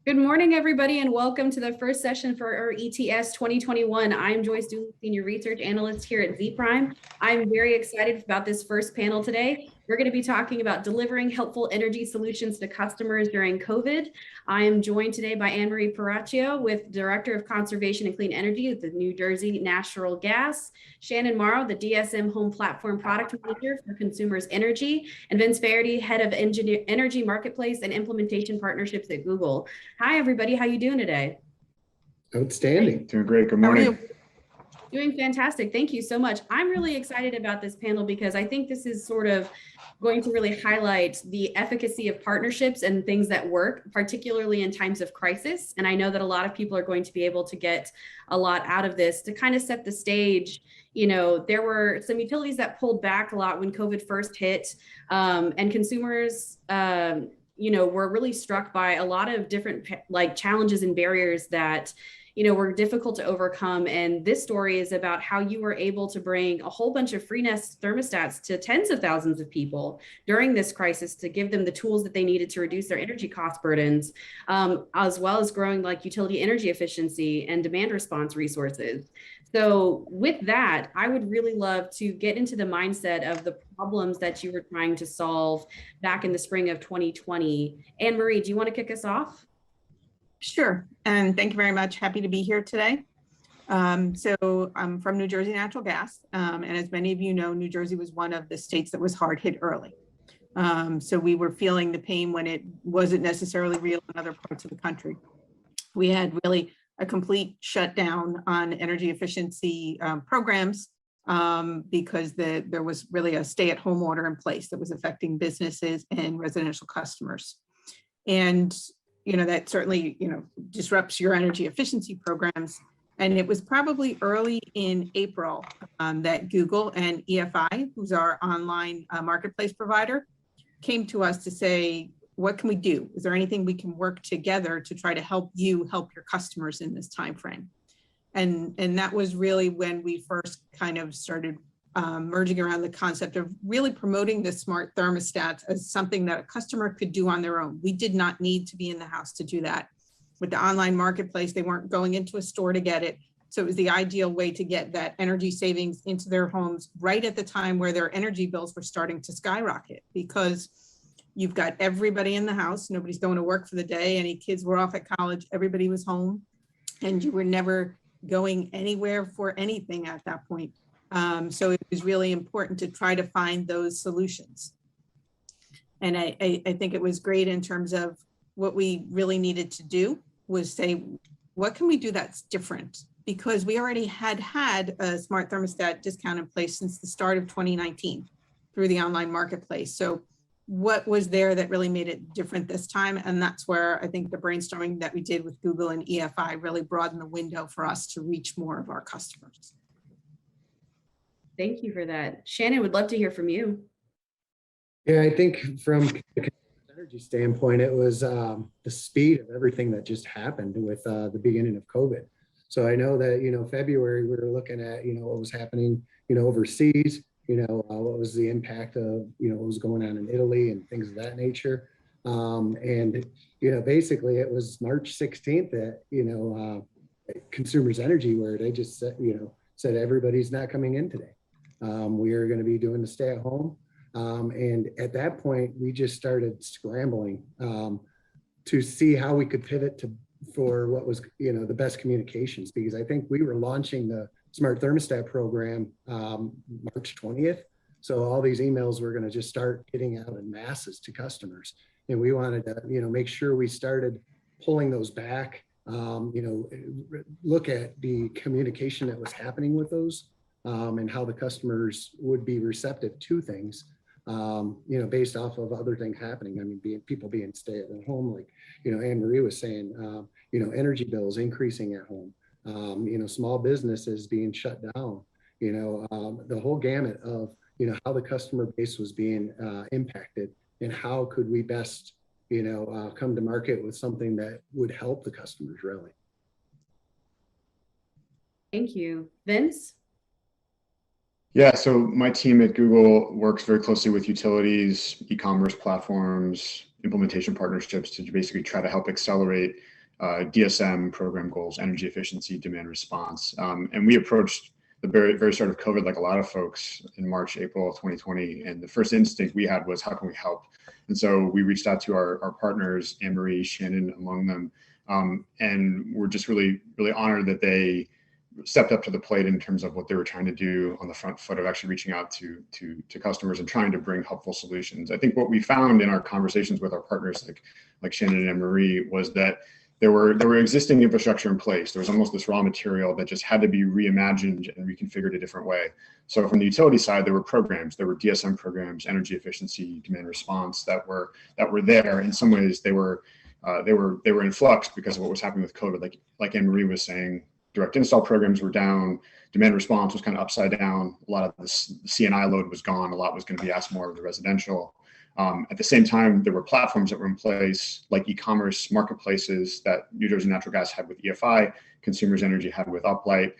Good morning, everybody, and welcome to the first session for our ETS 2021. I'm Joyce Dooley, Senior Research Analyst here at Zpryme. I'm very excited about this first panel today. We're going to be talking about delivering helpful energy solutions to customers during COVID. I am joined today by Anne-Marie Paracchio, with Director of Conservation and Clean Energy at the New Jersey Natural Gas, Shannon Morrow, the DSM Home Platform Product Manager for Consumers Energy, and Vince Faherty, Head of Energy Marketplace and Implementation Partnerships at Google. Hi, everybody. How you doing today? Outstanding. Doing great. Good morning. Doing fantastic. Thank you so much. I'm really excited about this panel because I think this is sort of going to really highlight the efficacy of partnerships and things that work, particularly in times of crisis. And I know that a lot of people are going to be able to get a lot out of this. To kind of set the stage, you know, there were some utilities that pulled back a lot when COVID first hit, and consumers were really struck by a lot of different challenges and barriers that were difficult to overcome. And this story is about how you were able to bring a whole bunch of free nest thermostats to tens of thousands of people during this crisis to give them the tools that they needed to reduce their energy cost burdens, as well as growing utility energy efficiency and demand response resources. So with that, I would really love to get into the mindset of the problems that you were trying to solve back in the spring of 2020. Anne-Marie, do you want to kick us off? Sure, and thank you very much. Happy to be here today. So I'm from New Jersey Natural Gas, and as many of you know, New Jersey was one of the states that was hard hit early. So we were feeling the pain when it wasn't necessarily real in other parts of the country. We had really a complete shutdown on energy efficiency programs because there was really a stay-at-home order in place that was affecting businesses and residential customers. And that certainly, disrupts your energy efficiency programs. And it was probably early in April that Google and EFI, who's our online marketplace provider, came to us to say, what can we do? Is there anything we can work together to try to help you help your customers in this time frame? And that was really when we first kind of started merging around the concept of really promoting the smart thermostats as something that a customer could do on their own. We did not need to be in the house to do that. With the online marketplace, they weren't going into a store to get it. So it was the ideal way to get that energy savings into their homes right at the time where their energy bills were starting to skyrocket, because you've got everybody in the house, nobody's going to work for the day, any kids were off at college, everybody was home, and you were never going anywhere for anything at that point. So it was really important to try to find those solutions. And I think it was great in terms of what we really needed to do was say, what can we do that's different? Because we already had a smart thermostat discount in place since the start of 2019 through the online marketplace. So what was there that really made it different this time? And that's where I think the brainstorming that we did with Google and EFI really broadened the window for us to reach more of our customers. Thank you for that. Shannon, would love to hear from you. Yeah, I think from the energy standpoint, it was the speed of everything that just happened with the beginning of COVID. So I know that, February, we were looking at, what was happening, overseas, what was the impact of, what was going on in Italy and things of that nature. And, basically it was March 16th that, Consumers Energy, where they just said everybody's not coming in today. We are going to be doing the stay at home. And at that point, we just started scrambling to see how we could pivot for what was, the best communications, because I think we were launching the Smart Thermostat program March 20th. So all these emails were going to just start getting out in masses to customers. And we wanted to, make sure we started pulling those back, look at the communication that was happening with those and how the customers would be receptive to things, based off of other things happening. I mean, people being stay at home, like, Anne-Marie was saying, energy bills increasing at home, small businesses being shut down, the whole gamut of, how the customer base was being impacted and how could we best, come to market with something that would help the customers really. Thank you. Vince? Yeah, so my team at Google works very closely with utilities, e-commerce platforms, implementation partnerships to basically try to help accelerate DSM program goals, energy efficiency, demand response. And we approached the very start of COVID, like a lot of folks, in March, April of 2020. And the first instinct we had was, how can we help? And so we reached out to our partners, Anne-Marie, Shannon among them. And we're just really, really honored that they stepped up to the plate in terms of what they were trying to do on the front foot of actually reaching out to customers and trying to bring helpful solutions. I think what we found in our conversations with our partners, like Shannon and Anne-Marie, was that there were existing infrastructure in place. There was almost this raw material that just had to be reimagined and reconfigured a different way. So from the utility side, there were programs, there were DSM programs, energy efficiency, demand response that were there. In some ways, they were in flux because of what was happening with COVID. Like Anne-Marie was saying, direct install programs were down, demand response was kind of upside down. A lot of the C&I load was gone. A lot was going to be asked more of the residential. At the same time, there were platforms that were in place, like e-commerce marketplaces that New Jersey Natural Gas had with EFI, Consumers Energy had with Uplight.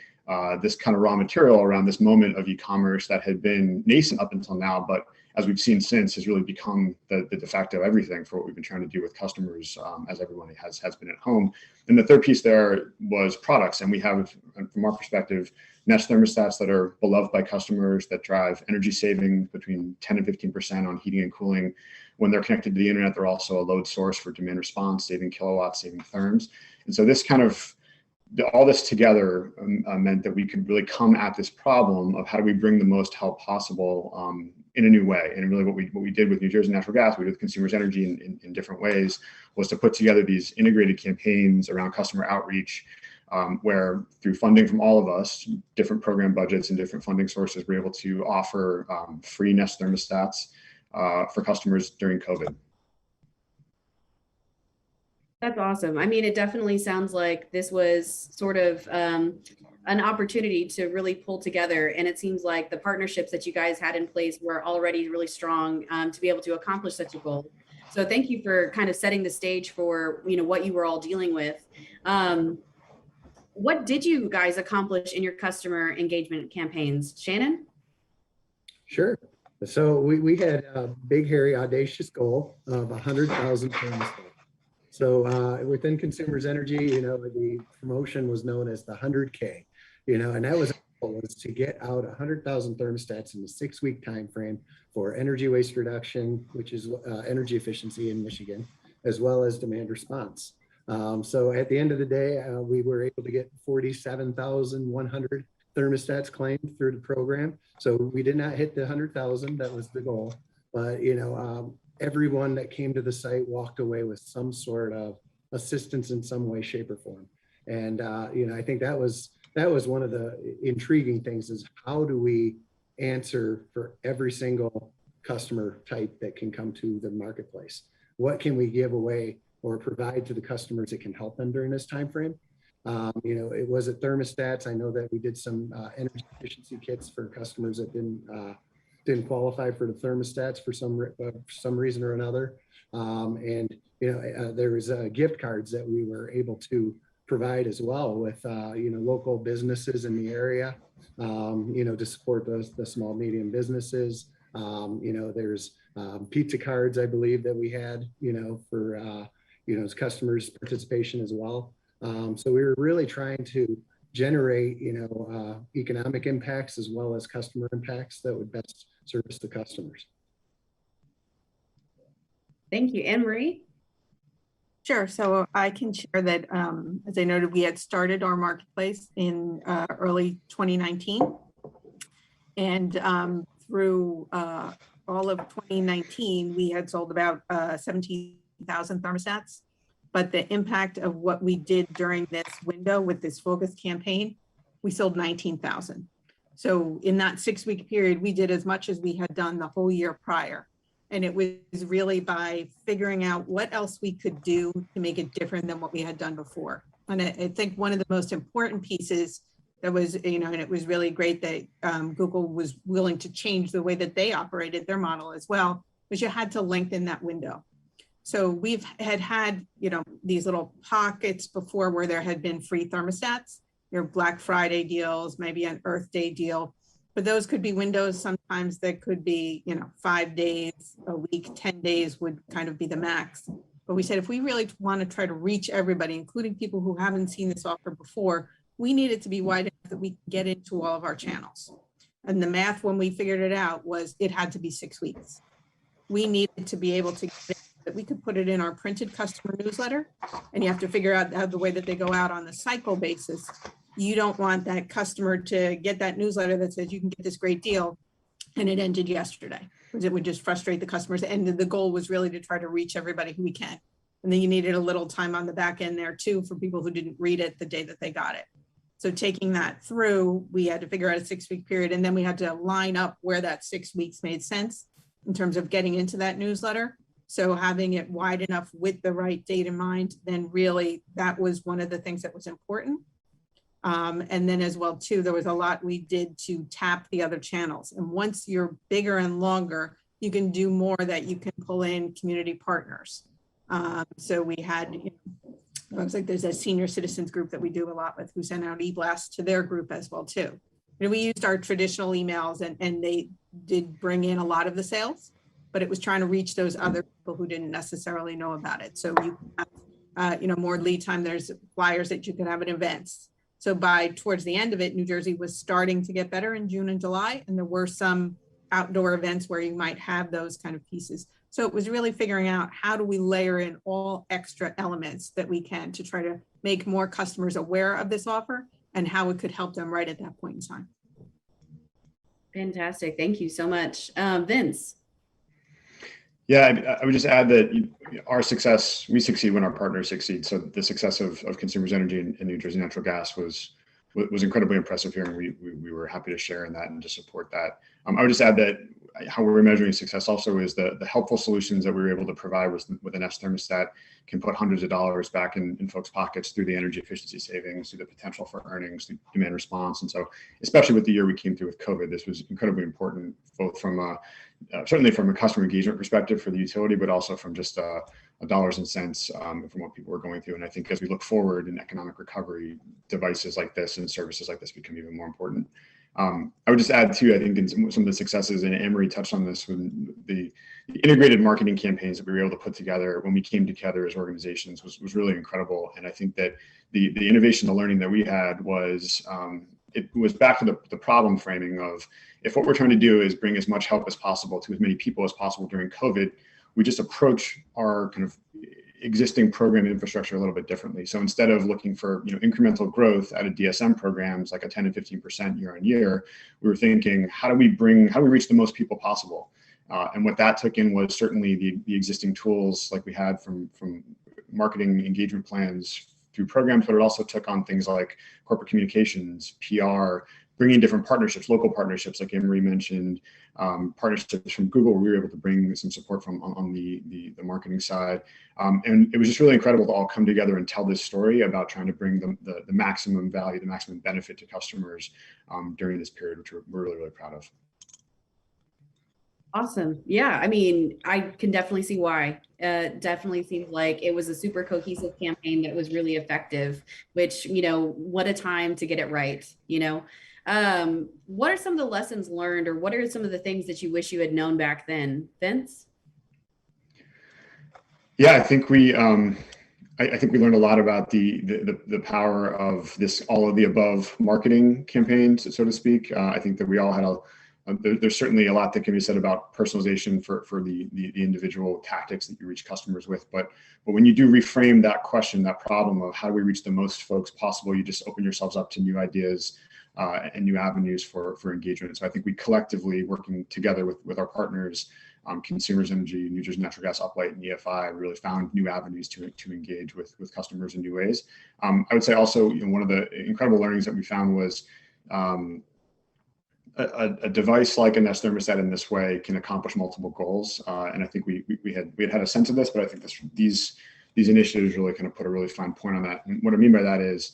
This kind of raw material around this moment of e-commerce that had been nascent up until now, but as we've seen since, has really become the de facto everything for what we've been trying to do with customers as everyone has been at home. And the third piece there was products. And we have, from our perspective, Nest thermostats that are beloved by customers, that drive energy savings between 10 and 15% on heating and cooling. When they're connected to the internet, they're also a load source for demand response, saving kilowatts, saving therms. And so this kind of, all this together meant that we could really come at this problem of how do we bring the most help possible in a new way. And really what we did with New Jersey Natural Gas, we did with Consumers Energy in different ways, was to put together these integrated campaigns around customer outreach, where through funding from all of us, different program budgets and different funding sources, we're able to offer free Nest thermostats for customers during COVID. That's awesome. I mean, it definitely sounds like this was sort of an opportunity to really pull together. And it seems like the partnerships that you guys had in place were already really strong to be able to accomplish such a goal. So thank you for kind of setting the stage for, what you were all dealing with. What did you guys accomplish in your customer engagement campaigns? Shannon? Sure. So we had a big, hairy, audacious goal of 100,000 thermostats. So within Consumers Energy, the promotion was known as the 100K, and that was to get out 100,000 thermostats in a 6-week time frame for energy waste reduction, which is energy efficiency in Michigan, as well as demand response. So at the end of the day, we were able to get 47,100 thermostats claimed through the program. So we did not hit the 100,000, that was the goal, but everyone that came to the site walked away with some sort of assistance in some way, shape, or form. And I think that was one of the intriguing things, is how do we answer for every single customer type that can come to the marketplace? What can we give away or provide to the customers that can help them during this time frame? It was at thermostats. I know that we did some energy efficiency kits for customers that didn't qualify for the thermostats for some reason or another. There was gift cards that we were able to provide as well with local businesses in the area, to support the small, medium businesses. There's pizza cards, I believe, that we had, for customers' participation as well. So we were really trying to generate, economic impacts as well as customer impacts that would best service the customers. Thank you. Anne-Marie? Sure. So I can share that, as I noted, we had started our marketplace in early 2019. And through all of 2019, we had sold about 17,000 thermostats. But the impact of what we did during this window with this focus campaign, we sold 19,000. So in that 6-week period, we did as much as we had done the whole year prior. And it was really by figuring out what else we could do to make it different than what we had done before. And I think one of the most important pieces that was, and it was really great that Google was willing to change the way that they operated their model as well, was you had to lengthen that window. So we've had, these little pockets before where there had been free thermostats, your Black Friday deals, maybe an Earth Day deal, but those could be windows sometimes that could be, 5 days, a week, 10 days would kind of be the max. But we said, if we really want to try to reach everybody, including people who haven't seen this offer before, we need it to be wide enough that we can get into all of our channels. And the math, when we figured it out, was it had to be 6 weeks. We needed to be able to get it, that we could put it in our printed customer newsletter. And you have to figure out how the way that they go out on the cycle basis. You don't want that customer to get that newsletter that says you can get this great deal and it ended yesterday, because it would just frustrate the customers. And the goal was really to try to reach everybody who we can. And then you needed a little time on the back end there too for people who didn't read it the day that they got it. So taking that through, we had to figure out a 6-week period, and then we had to line up where that 6 weeks made sense in terms of getting into that newsletter. So having it wide enough with the right date in mind, then really that was one of the things that was important. And then as well too, there was a lot we did to tap the other channels. And once you're bigger and longer, you can do more, that you can pull in community partners. So we had, it looks like there's a senior citizens group that we do a lot with, who send out e-blasts to their group as well too. And we used our traditional emails, and they did bring in a lot of the sales, but it was trying to reach those other people who didn't necessarily know about it. So you have, more lead time. There's flyers that you can have at events. So towards the end of it, New Jersey was starting to get better in June and July, and there were some outdoor events where you might have those kind of pieces. So it was really figuring out, how do we layer in all extra elements that we can to try to make more customers aware of this offer and how it could help them right at that point in time. Fantastic. Thank you so much. Vince. Yeah, I would just add that our success, we succeed when our partners succeed. So the success of Consumers Energy and New Jersey Natural Gas was incredibly impressive here, and we were happy to share in that and to support that. I would just add that how we're measuring success also is the helpful solutions that we were able to provide with an Nest thermostat can put hundreds of dollars back in folks' pockets through the energy efficiency savings, through the potential for earnings, through demand response. And so, especially with the year we came through with COVID, this was incredibly important, both from certainly from a customer engagement perspective for the utility, but also from just dollars and cents from what people were going through. And I think as we look forward in economic recovery, devices like this and services like this become even more important. I would just add too, I think in some of the successes, and Anne-Marie touched on this, when the integrated marketing campaigns that we were able to put together when we came together as organizations was really incredible. And I think that the innovation, the learning that we had was, it was back to the problem framing of, if what we're trying to do is bring as much help as possible to as many people as possible during COVID, we just approach our kind of existing program infrastructure a little bit differently. So instead of looking for incremental growth out of DSM programs like a 10 to 15% year on year, we were thinking, how do we reach the most people possible? And what that took in was certainly the existing tools like we had from marketing engagement plans through programs, but it also took on things like corporate communications, PR, bringing different partnerships, local partnerships, like Anne-Marie mentioned, partnerships from Google, we were able to bring some support from on the marketing side. And it was just really incredible to all come together and tell this story about trying to bring the maximum value, the maximum benefit to customers during this period, which we're really, really proud of. Awesome. Yeah, I mean, I can definitely see why. Definitely seems like it was a super cohesive campaign that was really effective, which, what a time to get it right, What are some of the lessons learned, or what are some of the things that you wish you had known back then, Vince? Yeah, I think we learned a lot about the power of this all of the above marketing campaign, so to speak. I think that we all had there's certainly a lot that can be said about personalization for the individual tactics that you reach customers with. But when you do reframe that question, that problem of how do we reach the most folks possible, you just open yourselves up to new ideas and new avenues for engagement. So I think we collectively, working together with our partners, Consumers Energy, New Jersey Natural Gas, Uplight, and EFI, really found new avenues to engage with customers in new ways. I would say also, one of the incredible learnings that we found was a device like a Nest thermostat in this way can accomplish multiple goals. And I think we had a sense of this, but I think these initiatives really kind of put a really fine point on that. And what I mean by that is,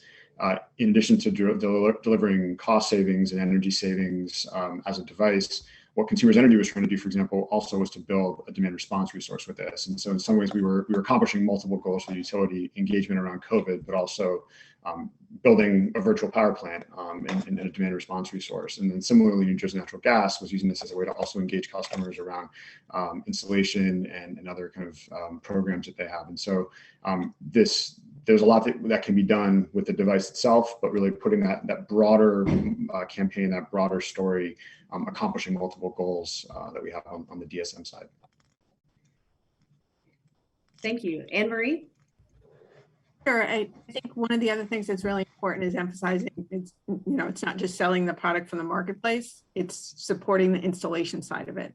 in addition to delivering cost savings and energy savings as a device, what Consumers Energy was trying to do, for example, also was to build a demand response resource with this. And so in some ways we were accomplishing multiple goals for the utility: engagement around COVID, but also building a virtual power plant and a demand response resource. And then similarly, New Jersey Natural Gas was using this as a way to also engage customers around installation and other kind of programs that they have. And so there's a lot that can be done with the device itself, but really putting that broader campaign, that broader story, accomplishing multiple goals that we have on the DSM side. Thank you. Anne Marie? Sure. I think one of the other things that's really important is emphasizing it's not just selling the product from the marketplace, it's supporting the installation side of it.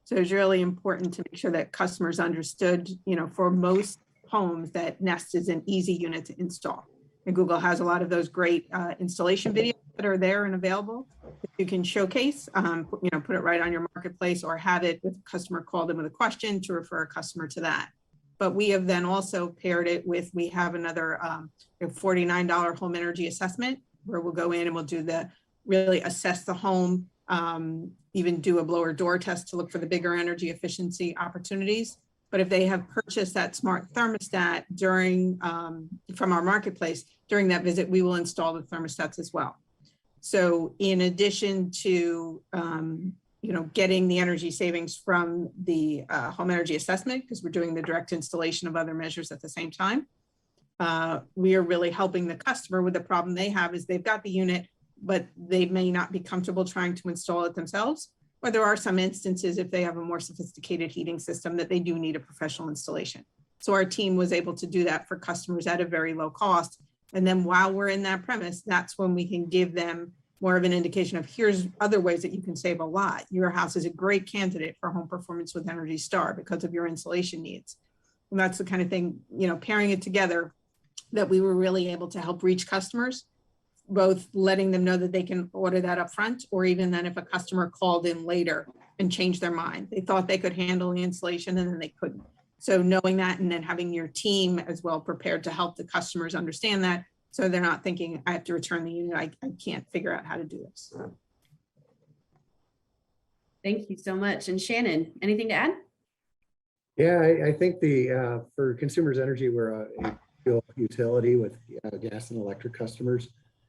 So it's really important to make sure that customers understood, for most homes that Nest is an easy unit to install. And Google has a lot of those great installation videos that are there and available that you can showcase, put it right on your marketplace or have it with a customer call them with a question to refer a customer to that. But we have then also paired it with, we have another $49 home energy assessment where we'll go in and we'll really assess the home, even do a blower door test to look for the bigger energy efficiency opportunities. But if they have purchased that smart thermostat from our marketplace, during that visit, we will install the thermostats as well. So in addition to getting the energy savings from the home energy assessment, because we're doing the direct installation of other measures at the same time, we are really helping the customer with the problem they have is they've got the unit, but they may not be comfortable trying to install it themselves. Or there are some instances if they have a more sophisticated heating system that they do need a professional installation. So our team was able to do that for customers at a very low cost. And then while we're in that premise, that's when we can give them more of an indication of here's other ways that you can save a lot. Your house is a great candidate for home performance with Energy Star because of your insulation needs. And that's the kind of thing, pairing it together that we were really able to help reach customers, both letting them know that they can order that up front, or even then if a customer called in later and changed their mind, they thought they could handle the installation and then they couldn't. So knowing that and then having your team as well prepared to help the customers understand that, so they're not thinking, I have to return the unit, I can't figure out how to do this. Thank you so much. And Shannon, anything to add? Yeah, I think for consumers energy, we're a fuel utility with gas and electric customers.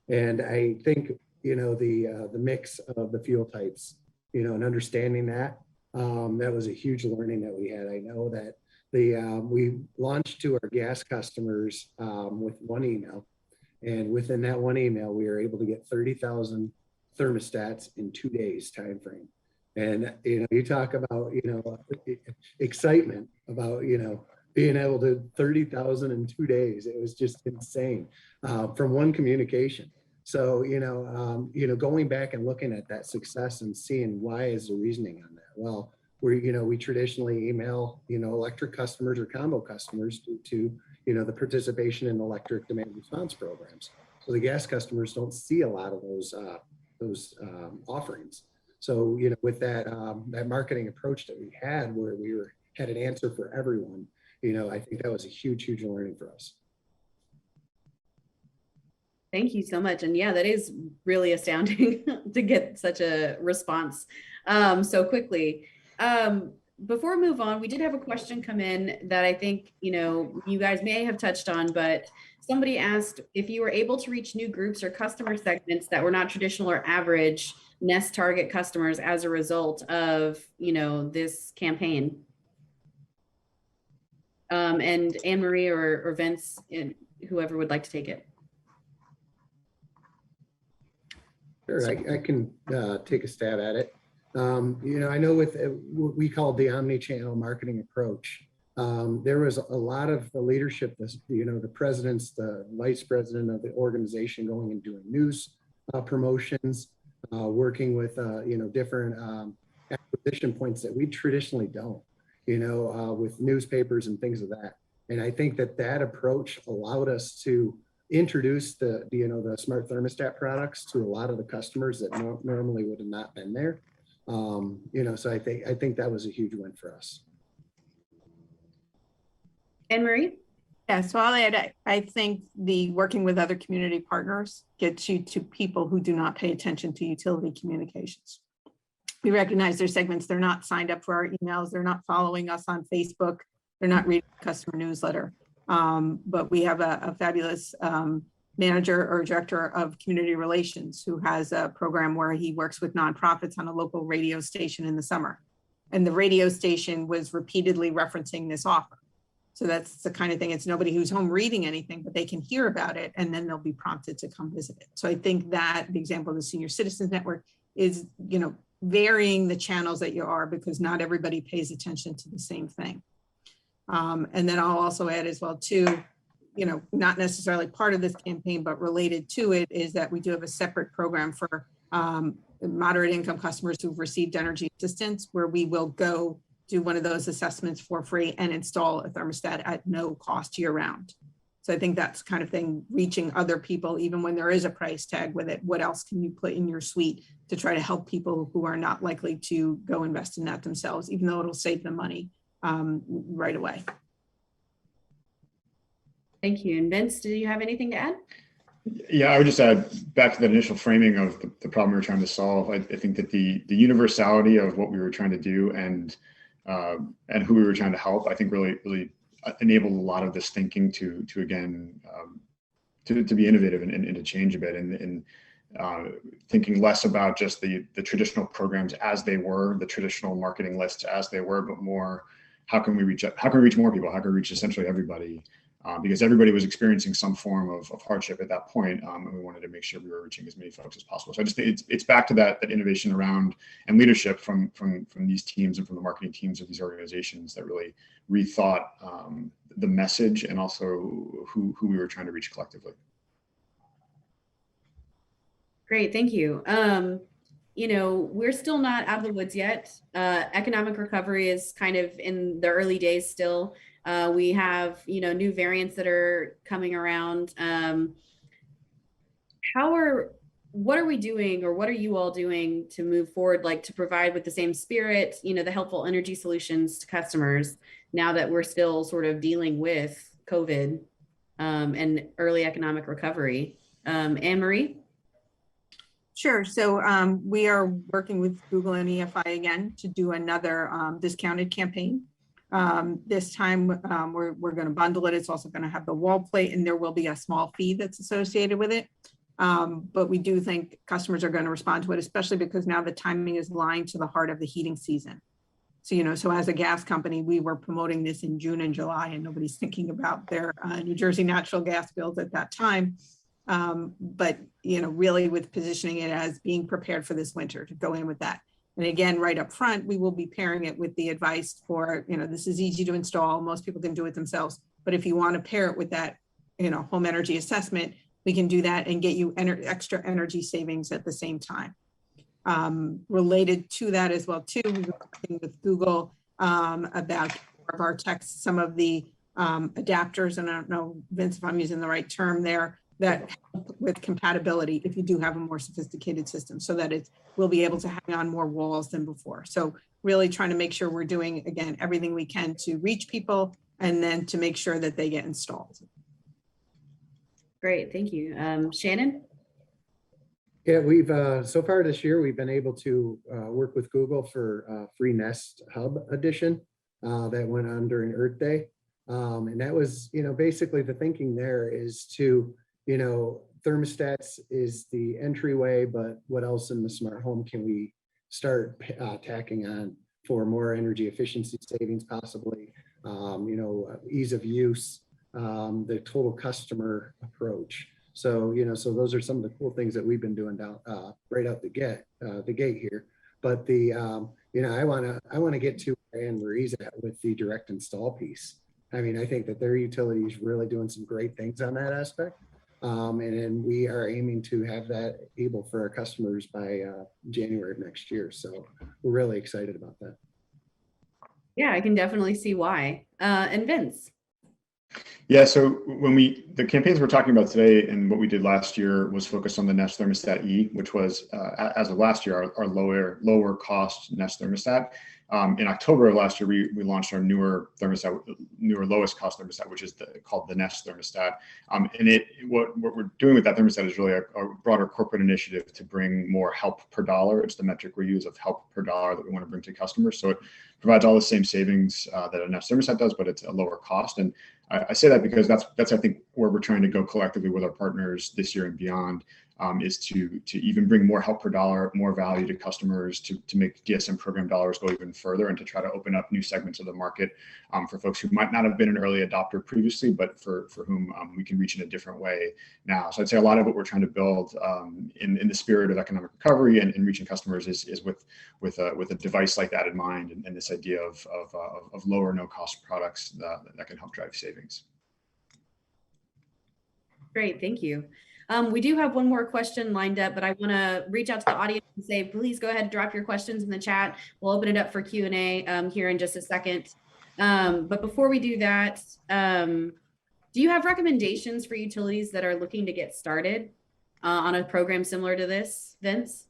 And I think, the mix of the fuel types, and understanding that was a huge learning that we had. I know that we launched to our gas customers with one email. And within that one email, we were able to get 30,000 thermostats in 2 days timeframe. And, you talk about, excitement about, being able to 30,000 in 2 days. It was just insane from one communication. So, going back and looking at that success and seeing why is the reasoning on that? Well, we traditionally email, electric customers or combo customers due to, the participation in electric demand response programs. So the gas customers don't see a lot of those offerings. So, with that marketing approach that we had, where we had an answer for everyone, I think that was a huge, huge learning for us. Thank you so much. And yeah, that is really astounding to get such a response so quickly. Before we move on, we did have a question come in that I think, you guys may have touched on, but somebody asked if you were able to reach new groups or customer segments that were not traditional or average Nest target customers as a result of, this campaign. And Anne Marie or Vince, whoever would like to take it. Sure, I can take a stab at it. I know with what we call the omni-channel marketing approach, there was a lot of the leadership, the presidents, the vice president of the organization going and doing news promotions, working with, different acquisition points that we traditionally don't, with newspapers and things of that. And I think that approach allowed us to introduce the smart thermostat products to a lot of the customers that normally would have not been there. So I think that was a huge win for us. Anne Marie? Yeah, so I'll add, I think the working with other community partners gets you to people who do not pay attention to utility communications. We recognize their segments, they're not signed up for our emails, they're not following us on Facebook, they're not reading the customer newsletter. But we have a fabulous manager or director of community relations who has a program where he works with nonprofits on a local radio station in the summer. And the radio station was repeatedly referencing this offer. So that's the kind of thing, it's nobody who's home reading anything, but they can hear about it and then they'll be prompted to come visit it. So I think that the example of the Senior Citizens Network is, varying the channels that you are, because not everybody pays attention to the same thing. And then I'll also add as well too, not necessarily part of this campaign, but related to it, is that we do have a separate program for moderate income customers who've received energy assistance, where we will go do one of those assessments for free and install a thermostat at no cost year round. So I think that's kind of thing, reaching other people, even when there is a price tag with it. What else can you put in your suite to try to help people who are not likely to go invest in that themselves, even though it'll save them money right away. Thank you. And Vince, do you have anything to add? Yeah, I would just add back to the initial framing of the problem we were trying to solve. I think that the universality of what we were trying to do and who we were trying to help, I think really enabled a lot of this thinking to again to be innovative and to change a bit, and thinking less about just the traditional programs as they were, the traditional marketing lists as they were, but more how can we reach more people, how can we reach essentially everybody, because everybody was experiencing some form of hardship at that point, and we wanted to make sure we were reaching as many folks as possible. So I just think it's back to that innovation around and leadership from these teams and from the marketing teams of these organizations that really rethought the message and also who we were trying to reach collectively. Great, thank you. We're still not out of the woods yet. Economic recovery is kind of in the early days still. We have, new variants that are coming around. What are we doing, or what are you all doing to move forward, like to provide with the same spirit, the helpful energy solutions to customers now that we're still sort of dealing with COVID and early economic recovery? Anne-Marie? Sure. So we are working with Google and EFI again to do another discounted campaign. This time we're going to bundle it. It's also going to have the wall plate, and there will be a small fee that's associated with it. But we do think customers are going to respond to it, especially because now the timing is aligned to the heart of the heating season. So, so as a gas company, we were promoting this in June and July, and nobody's thinking about their New Jersey natural gas bills at that time. But, really with positioning it as being prepared for this winter, to go in with that. And again, right up front, we will be pairing it with the advice for, this is easy to install. Most people can do it themselves. But if you want to pair it with that, home energy assessment, we can do that and get you extra energy savings at the same time. Related to that as well, too, we've been working with Google about our text, some of the adapters, and I don't know, Vince, if I'm using the right term there, that help with compatibility if you do have a more sophisticated system, so that we'll be able to hang on more walls than before. So really trying to make sure we're doing, again, everything we can to reach people and then to make sure that they get installed. Great, thank you. Shannon? Yeah, we've so far this year, we've been able to work with Google for free Nest Hub edition that went on during Earth Day. And that was, basically the thinking there is to, thermostats is the entryway, but what else in the smart home can we start tacking on for more energy efficiency savings, possibly, ease of use, the total customer approach. So, so those are some of the cool things that we've been doing down right out the gate here. But the, I want to get to where Anne-Marie's at with the direct install piece. I mean, I think that their utility is really doing some great things on that aspect. And then we are aiming to have that able for our customers by January of next year. So we're really excited about that. Yeah, I can definitely see why. And Vince? Yeah, so when the campaigns we're talking about today and what we did last year was focused on the Nest Thermostat E, which was, as of last year, our lower cost Nest Thermostat. In October of last year, we launched our newer lowest cost thermostat, which is called the Nest Thermostat. And what we're doing with that thermostat is really a broader corporate initiative to bring more help per dollar. It's the metric we use of help per dollar that we want to bring to customers. So it provides all the same savings that a Nest Thermostat does, but it's a lower cost. And I say that because that's I think where we're trying to go collectively with our partners this year and beyond, is to even bring more help per dollar, more value to customers, to make DSM program dollars go even further, and to try to open up new segments of the market for folks who might not have been an early adopter previously, but for whom we can reach in a different way now. So I'd say a lot of what we're trying to build in the spirit of economic recovery and reaching customers is with a device like that in mind, and this idea of lower no cost products that can help drive savings. Great, thank you. We do have one more question lined up, but I want to reach out to the audience and say, please go ahead and drop your questions in the chat. We'll open it up for Q&A here in just a second. But before we do that, do you have recommendations for utilities that are looking to get started on a program similar to this, Vince?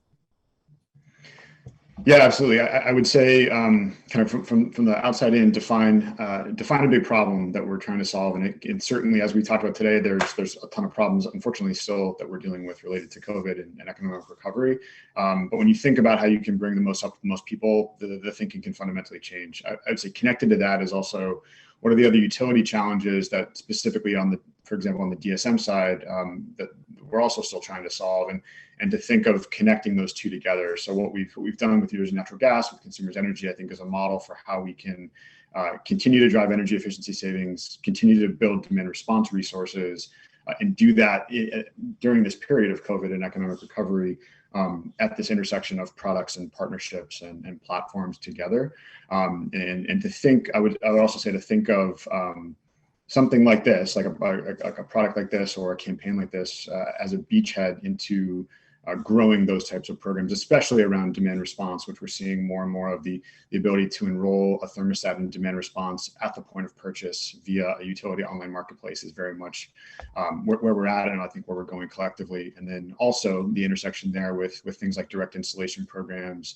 Yeah, absolutely. I would say kind of from the outside in, define a big problem that we're trying to solve. And certainly, as we talked about today, there's a ton of problems, unfortunately, still that we're dealing with related to COVID and economic recovery. But when you think about how you can bring the most up to the most people, the thinking can fundamentally change. I'd say connected to that is also what are the other utility challenges that specifically for example, on the DSM side, that we're also still trying to solve, and to think of connecting those two together. So what we've done with users natural gas, with consumers energy, I think is a model for how we can continue to drive energy efficiency savings, continue to build demand response resources, and do that during this period of COVID and economic recovery, at this intersection of products and partnerships and platforms together. And to think, I would also say to think of something like this, like a product like this or a campaign like this, as a beachhead into growing those types of programs, especially around demand response, which we're seeing more and more of the ability to enroll a thermostat in demand response at the point of purchase via a utility online marketplace is very much where we're at, and I think where we're going collectively. And then also the intersection there with things like direct installation programs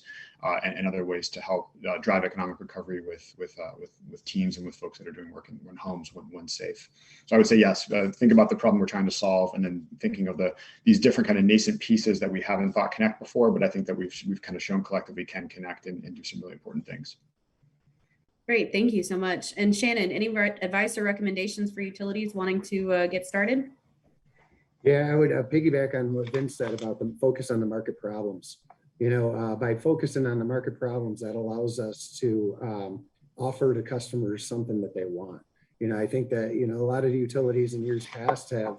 and other ways to help drive economic recovery with teams and with folks that are doing work in homes when safe. So I would say yes, think about the problem we're trying to solve, and then thinking of these different kind of nascent pieces that we haven't thought connect before, but I think that we've kind of shown collectively can connect and do some really important things. Great, thank you so much. And Shannon, any advice or recommendations for utilities wanting to get started? Yeah, I would piggyback on what Vince said about the focus on the market problems. By focusing on the market problems, that allows us to offer to customers something that they want. I think that, a lot of utilities in years past have,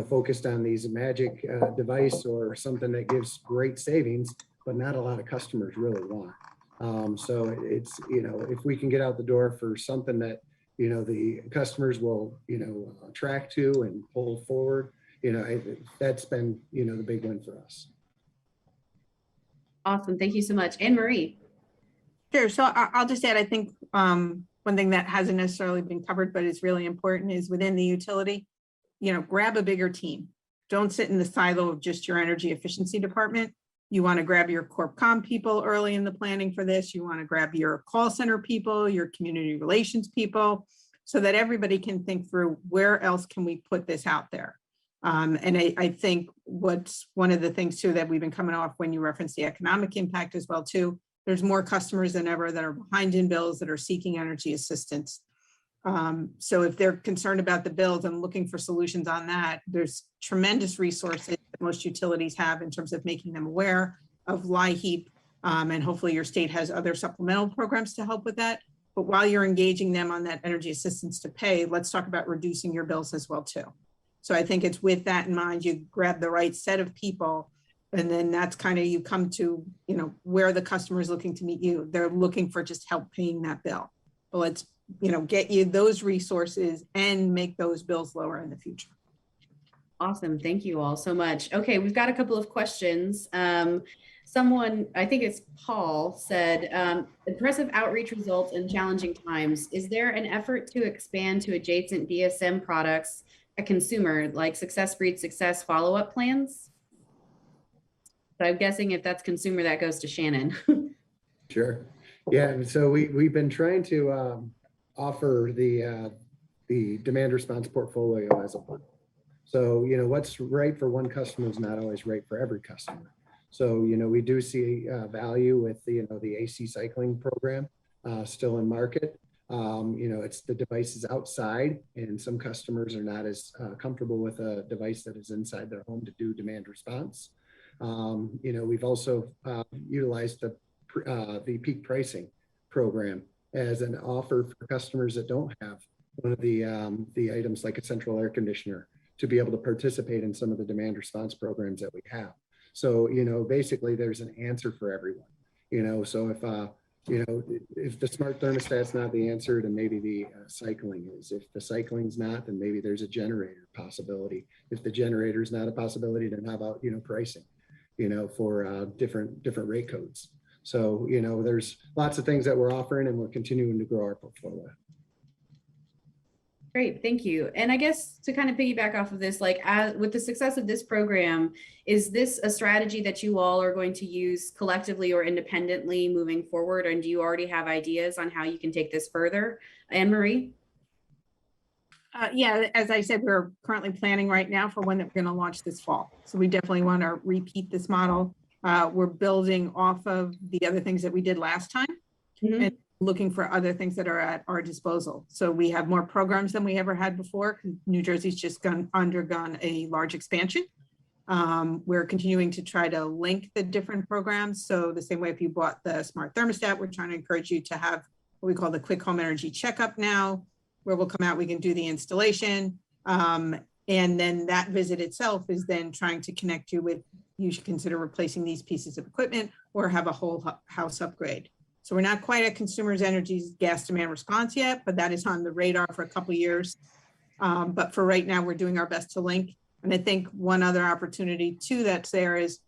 focused on these magic device or something that gives great savings, but not a lot of customers really want. So it's, if we can get out the door for something that, the customers will, attract to and pull forward, that's been, the big win for us. Awesome, thank you so much. Anne Marie. Sure, so I'll just add, I think one thing that hasn't necessarily been covered, but is really important is within the utility, grab a bigger team. Don't sit in the silo of just your energy efficiency department. You want to grab your corp comm people early in the planning for this. You want to grab your call center people, your community relations people, so that everybody can think through where else can we put this out there. And I think what's one of the things too that we've been coming off when you reference the economic impact as well too, there's more customers than ever that are behind in bills that are seeking energy assistance. So if they're concerned about the bills and looking for solutions on that, there's tremendous resources that most utilities have in terms of making them aware of LIHEAP, and hopefully your state has other supplemental programs to help with that. But while you're engaging them on that energy assistance to pay, let's talk about reducing your bills as well too. So I think it's with that in mind, you grab the right set of people, and then that's kind of, you come to, where the customer is looking to meet you. They're looking for just help paying that bill. But let's, get you those resources and make those bills lower in the future. Awesome, thank you all so much. Okay, we've got a couple of questions. Someone, I think it's Paul, said, impressive outreach results in challenging times. Is there an effort to expand to adjacent DSM products, a consumer, like success breeds success follow-up plans? So I'm guessing if that's consumer, that goes to Shannon. Sure. Yeah, so we've been trying to offer the demand response portfolio as a bundle. So, what's right for one customer is not always right for every customer. So, we do see value with the AC cycling program still in market. It's the devices outside, and some customers are not as comfortable with a device that is inside their home to do demand response. We've also utilized the peak pricing program as an offer for customers that don't have one of the items like a central air conditioner to be able to participate in some of the demand response programs that we have. So, basically there's an answer for everyone, so if the smart thermostat's not the answer, then maybe the cycling is. If the cycling's not, then maybe there's a generator possibility. If the generator's not a possibility, then how about, pricing, for different rate codes. So, there's lots of things that we're offering, and we're continuing to grow our portfolio. Great, thank you. And I guess to kind of piggyback off of this, like with the success of this program, is this a strategy that you all are going to use collectively or independently moving forward? And do you already have ideas on how you can take this further? Anne-Marie? Yeah, as I said, we're currently planning right now for when we're going to launch this fall. So we definitely want to repeat this model. We're building off of the other things that we did last time. Mm-hmm. And looking for other things that are at our disposal. So we have more programs than we ever had before. New Jersey's just undergone a large expansion. We're continuing to try to link the different programs. So the same way if you bought the smart thermostat, we're trying to encourage you to have what we call the quick home energy checkup now, where we'll come out, we can do the installation. And then that visit itself is then trying to connect you with, you should consider replacing these pieces of equipment or have a whole house upgrade. So we're not quite at Consumers Energy's gas demand response yet, but that is on the radar for a couple of years. But for right now, we're doing our best to link. And I think one other opportunity too that's there is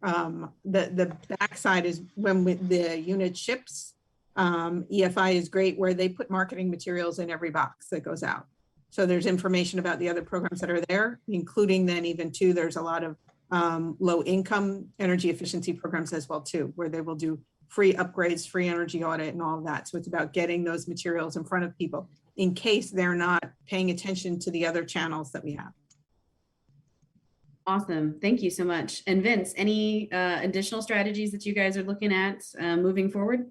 the backside is when the unit ships, EFI is great where they put marketing materials in every box that goes out. So there's information about the other programs that are there, including then even too, there's a lot of low income energy efficiency programs as well too, where they will do free upgrades, free energy audit and all of that. So it's about getting those materials in front of people in case they're not paying attention to the other channels that we have. Awesome. Thank you so much. And Vince, any additional strategies that you guys are looking at moving forward?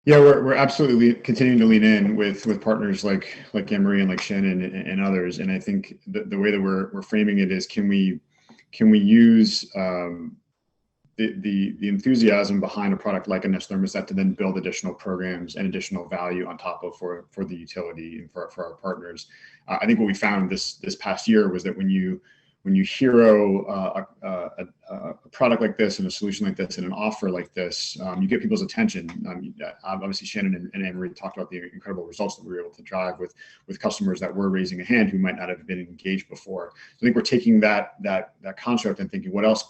Yeah, we're absolutely continuing to lean in with partners like Anne-Marie and like Shannon and others. And I think the way that we're framing it is, can we use the enthusiasm behind a product like a Nest thermostat to then build additional programs and additional value on top of for the utility and for our partners. I think what we found this past year was that when you hero a product like this and a solution like this and an offer like this, you get people's attention. Obviously, Shannon and Anne-Marie talked about the incredible results that we were able to drive with customers that were raising a hand who might not have been engaged before. So I think we're taking that construct and thinking, what else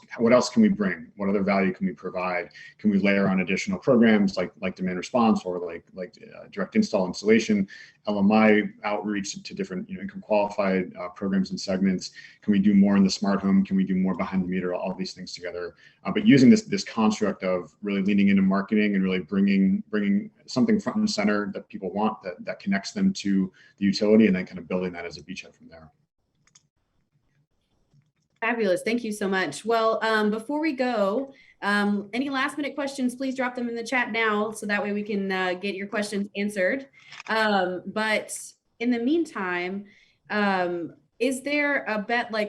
can we bring? What other value can we provide? Can we layer on additional programs like demand response or like direct installation, LMI outreach to different income qualified programs and segments? Can we do more in the smart home? Can we do more behind the meter? All these things together, but using this construct of really leaning into marketing and really bringing something front and center that people want, that connects them to the utility, and then kind of building that as a beachhead from there. Fabulous. Thank you so much. Well, before we go, any last minute questions, please drop them in the chat now, so that way we can get your questions answered. But in the meantime, is there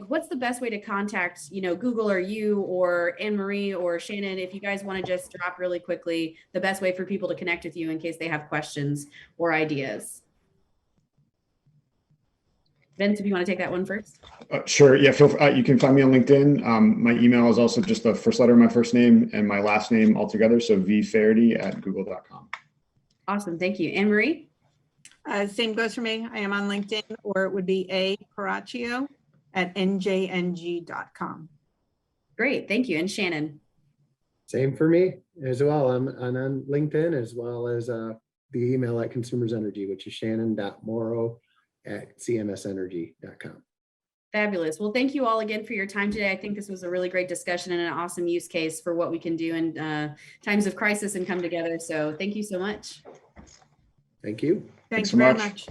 what's the best way to contact, Google or you or Anne-Marie or Shannon, if you guys want to just drop really quickly the best way for people to connect with you in case they have questions or ideas? Vince, if you want to take that one first. Sure. Yeah, you can find me on LinkedIn. My email is also just the first letter of my first name and my last name all together. So vfaherty@google.com. Awesome. Thank you. Anne-Marie? Same goes for me. I am on LinkedIn, or it would be acaraccio@njng.com. Great. Thank you. And Shannon? Same for me as well. I'm on LinkedIn, as well as the email at Consumers Energy, which is shannon.morrow@cmsenergy.com. Fabulous. Well, thank you all again for your time today. I think this was a really great discussion and an awesome use case for what we can do in times of crisis and come together. So thank you so much. Thank you. Thanks very much.